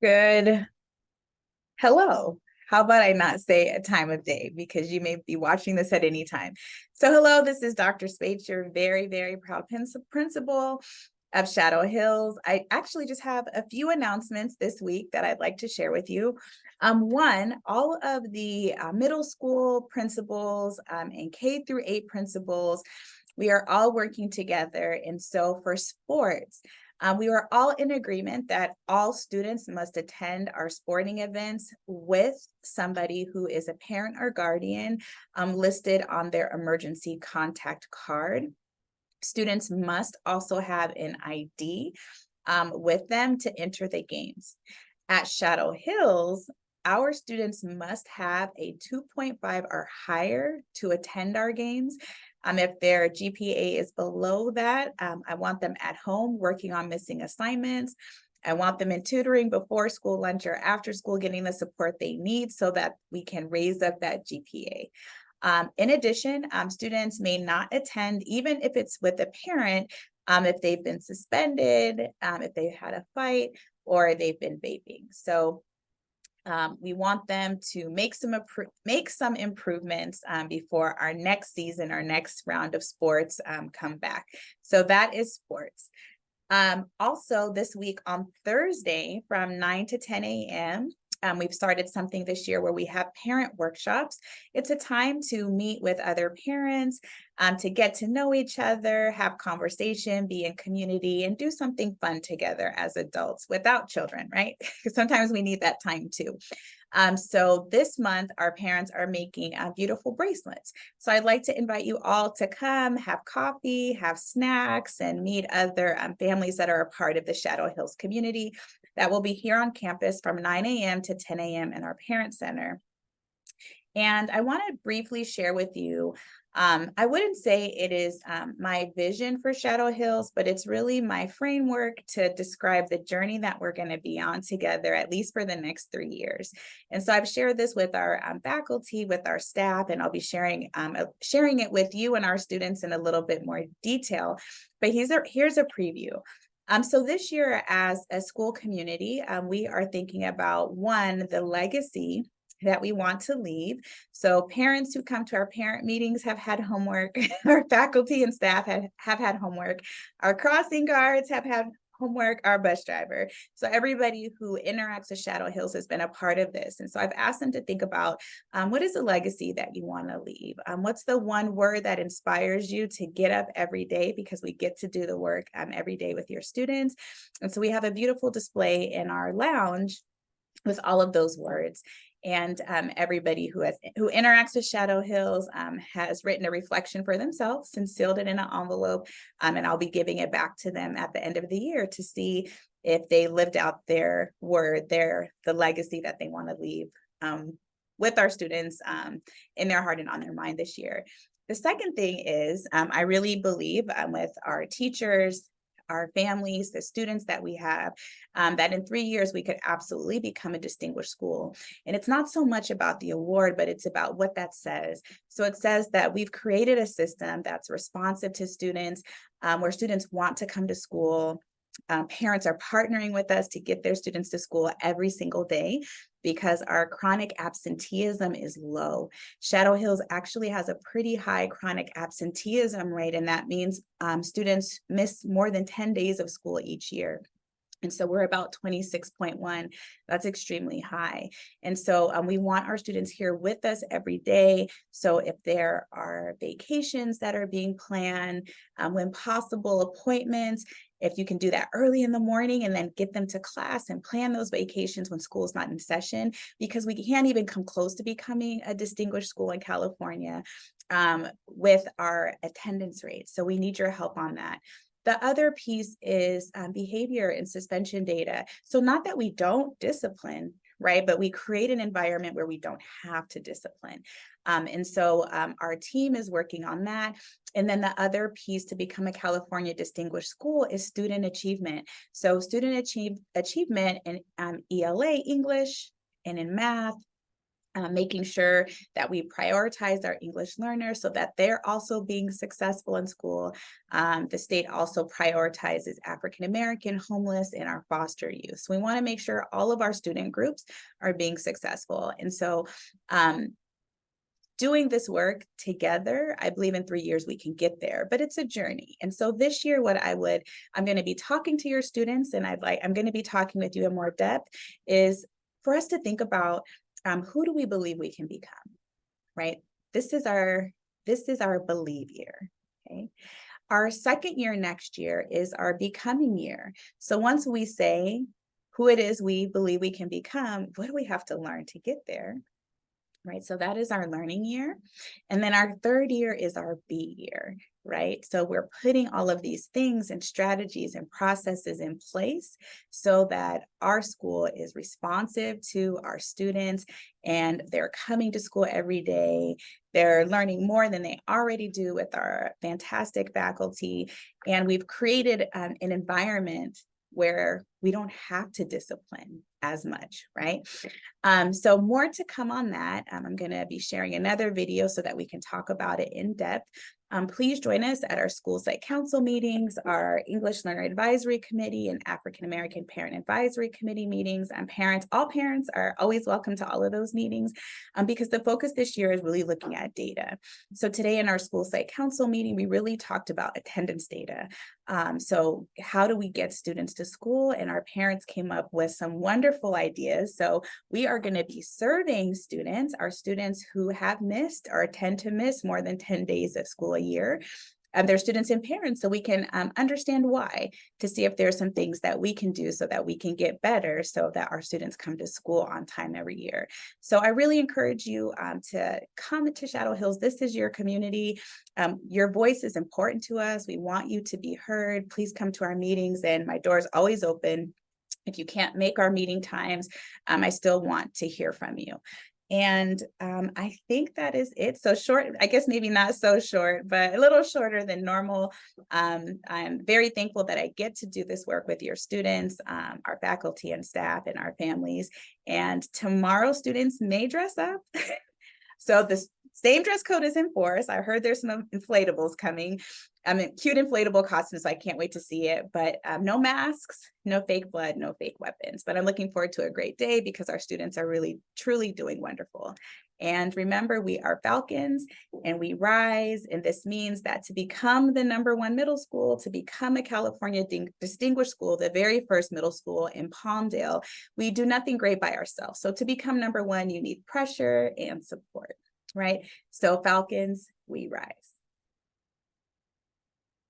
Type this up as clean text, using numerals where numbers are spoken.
Good. Hello. How about I not say a time of day because you may be watching this at any time. So, hello, this is Dr. Spates, your very, very proud principal of Shadow Hills. I actually just have a few announcements this week that I'd like to share with you. One, all of the middle school principals and K through 8 principals, we are all working together. And so for sports, we were all in agreement that all students must attend our sporting events with somebody who is a parent or guardian listed on their emergency contact card. Students must also have an ID with them to enter the games. At Shadow Hills, our students must have a 2.5 or higher to attend our games. If their GPA is below that, I want them at home working on missing assignments. I want them in tutoring before school lunch or after school, getting the support they need so that we can raise up that GPA. In addition, students may not attend, even if it's with a parent, if they've been suspended, if they've had a fight, or they've been vaping. So we want them to make some improvements before our next season, our next round of sports come back. So that is sports. Also, this week on Thursday from 9 to 10 a.m., we've started something this year where we have parent workshops. It's a time to meet with other parents, to get to know each other, have conversation, be in community, and do something fun together as adults without children, right? Because sometimes we need that time too. So this month, our parents are making beautiful bracelets. So I'd like to invite you all to come, have coffee, have snacks, and meet other families that are a part of the Shadow Hills community. That will be here on campus from 9 a.m. to 10 a.m. in our Parent Center. And I want to briefly share with you, I wouldn't say it is my vision for Shadow Hills, but it's really my framework to describe the journey that we're going to be on together, at least for the next 3 years. And so I've shared this with our faculty, with our staff, and I'll be sharing it with you and our students in a little bit more detail. But here's a preview. So this year as a school community, we are thinking about, one, the legacy that we want to leave. So parents who come to our parent meetings have had homework. Our faculty and staff have had homework. Our crossing guards have had homework, our bus driver. So everybody who interacts with Shadow Hills has been a part of this. And so I've asked them to think about what is the legacy that you want to leave? What's the one word that inspires you to get up every day, because we get to do the work every day with your students. And so we have a beautiful display in our lounge with all of those words. And everybody who interacts with Shadow Hills has written a reflection for themselves and sealed it in an envelope. And I'll be giving it back to them at the end of the year to see if they lived out their word, the legacy that they want to leave with our students in their heart and on their mind this year. The second thing is, I really believe with our teachers, our families, the students that we have, that in 3 years we could absolutely become a distinguished school. And it's not so much about the award, but it's about what that says. So it says that we've created a system that's responsive to students, where students want to come to school. Parents are partnering with us to get their students to school every single day because our chronic absenteeism is low. Shadow Hills actually has a pretty high chronic absenteeism rate, and that means students miss more than 10 days of school each year. And so we're about 26.1. That's extremely high. And so we want our students here with us every day. So if there are vacations that are being planned, when possible, appointments, if you can do that early in the morning and then get them to class and plan those vacations when school is not in session, because we can't even come close to becoming a distinguished school in California with our attendance rate. So we need your help on that. The other piece is behavior and suspension data. So not that we don't discipline, right? But we create an environment where we don't have to discipline. And so our team is working on that. And then the other piece to become a California Distinguished School is student achievement. So student achievement in ELA, English, and in math, making sure that we prioritize our English learners so that they're also being successful in school. The state also prioritizes African American, homeless, and our foster youth. So we want to make sure all of our student groups are being successful. And so doing this work together, I believe in 3 years we can get there, but it's a journey. And so this year, I'm going to be talking to your students, and I'm going to be talking with you in more depth, is for us to think about who do we believe we can become, right? This is our believe year, okay? Our second year next year is our becoming year. So once we say who it is we believe we can become, what do we have to learn to get there? Right. So that is our learning year. And then our third year is our be year, right? So we're putting all of these things and strategies and processes in place so that our school is responsive to our students and they're coming to school every day. They're learning more than they already do with our fantastic faculty. And we've created an environment where we don't have to discipline as much, right? So more to come on that. I'm going to be sharing another video so that we can talk about it in depth. Please join us at our school site council meetings, our English Learner Advisory Committee and African American Parent Advisory Committee meetings. All parents are always welcome to all of those meetings because the focus this year is really looking at data. So today in our school site council meeting, we really talked about attendance data. So how do we get students to school? And our parents came up with some wonderful ideas. So we are going to be surveying our students who have missed or tend to miss more than 10 days of school a year. Their students and parents, so we can understand why, to see if there's some things that we can do so that we can get better so that our students come to school on time every year. So I really encourage you to come to Shadow Hills. This is your community. Your voice is important to us. We want you to be heard. Please come to our meetings, and my door is always open. If you can't make our meeting times, I still want to hear from you. And I think that is it. So short, I guess maybe not so short, but a little shorter than normal. I'm very thankful that I get to do this work with your students, our faculty and staff, and our families. And tomorrow, students may dress up. So the same dress code is in force. I heard there's some inflatables coming. Cute inflatable costumes, so I can't wait to see it. But no masks, no fake blood, no fake weapons. But I'm looking forward to a great day because our students are really, truly doing wonderful. And remember, we are Falcons and we rise. And this means that to become the #1 middle school, to become a California Distinguished School, the very first middle school in Palmdale, we do nothing great by ourselves. So to become #1, you need pressure and support, right? So Falcons, we rise.